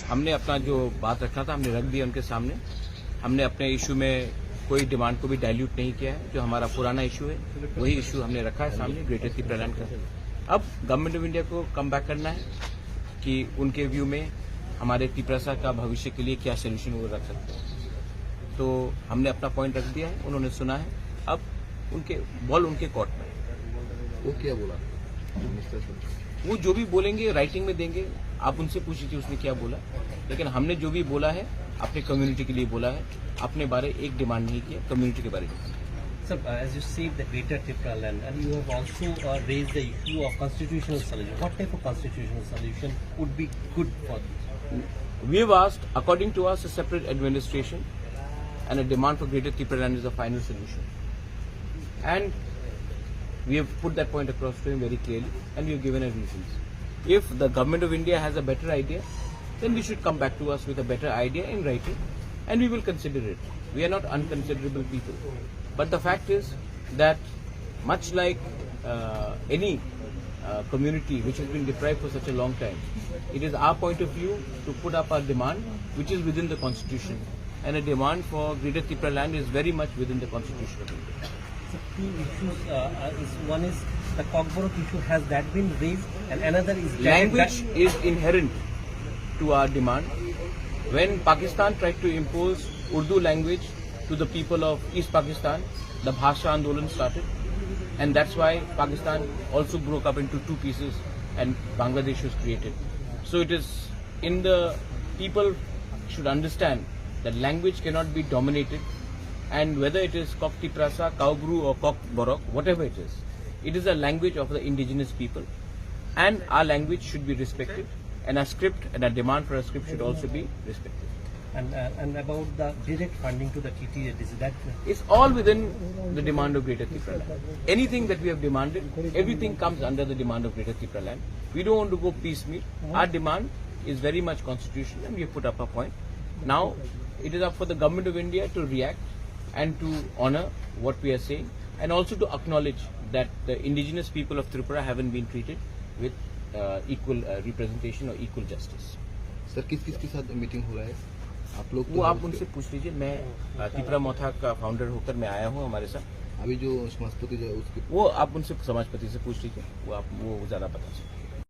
हमने अपना जो बात रखना था हमने रख दिया उनके सामने। हमने अपने इशू में कोई डिमांड को भी डाइल्यूट नहीं किया है। जो हमारा पुराना इशू है वही इशू हमने रखा है सामने, ग्रेटर तिप्रालैंड का। अब गवर्नमेंट ऑफ इंडिया को कम बैक करना है कि उनके व्यू में हमारे तिप्रसा का भविष्य के लिए क्या सोल्यूशन वो रख सकते हैं। तो हमने अपना पॉइंट रख दिया है, उन्होंने सुना है। अब उनके बॉल उनके कोर्ट में। वो क्या बोला? वो जो भी बोलेंगे राइटिंग में देंगे, आप उनसे पूछ लीजिए उसने क्या बोला। लेकिन हमने जो भी बोला है अपने कम्युनिटी के लिए बोला है, अपने बारे एक डिमांड नहीं किया, कम्युनिटी के बारे में। Sir, as you see the greater Tipraland, and you have also raised the issue of constitutional solution. What type of constitutional solution would be good for this? We have asked, according to us, a separate administration and a demand for greater Tipraland is the final solution. And we have put that point across to him very clearly, and we have given our reasons. If the government of India has a better idea, then we should come back to us with a better idea in writing, and we will consider it. We are not unconsiderable people. But the fact is that much like any community which has been deprived for such a long time, it is our point of view to put up our demand which is within the constitution, and a demand for greater Tipraland is very much within the constitution of India. So two issues, one is the Cockburrock issue, has that been raised, and another is language is inherent to our demand. When Pakistan tried to impose Urdu language to the people of East Pakistan, the Bhasha Andolan started, and that's why Pakistan also broke up into two pieces and Bangladesh was created. So it is in the people should understand that language cannot be dominated, and whether it is Cock Tiprasa, Cowbrew or Cockburrock, whatever it is a language of the indigenous people, and our language should be respected, and our script and our demand for a script should also be respected. and about the direct funding to the TTS, is that? It's all within the demand of Greater Tipraland. Anything that we have demanded, everything comes under the demand of Greater Tipraland. We don't want to go piecemeal. Our demand is very much constitutional, and we have put up a point. Now, it is up for the government of India to react and to honor what we are saying, and also to acknowledge that the indigenous people of Tripura haven't been treated with equal representation or equal justice. Sir किस के साथ meeting हो रहा है आप लोग? वो आप उनसे पूछ लीजिए। मैं त्रिपुरा मोथा का फाउंडर होकर मैं आया हूँ हमारे साथ। अभी जो समाजपति जो है उसके वो आप उनसे समाजपति से पूछ लीजिए, वो ज्यादा पता है।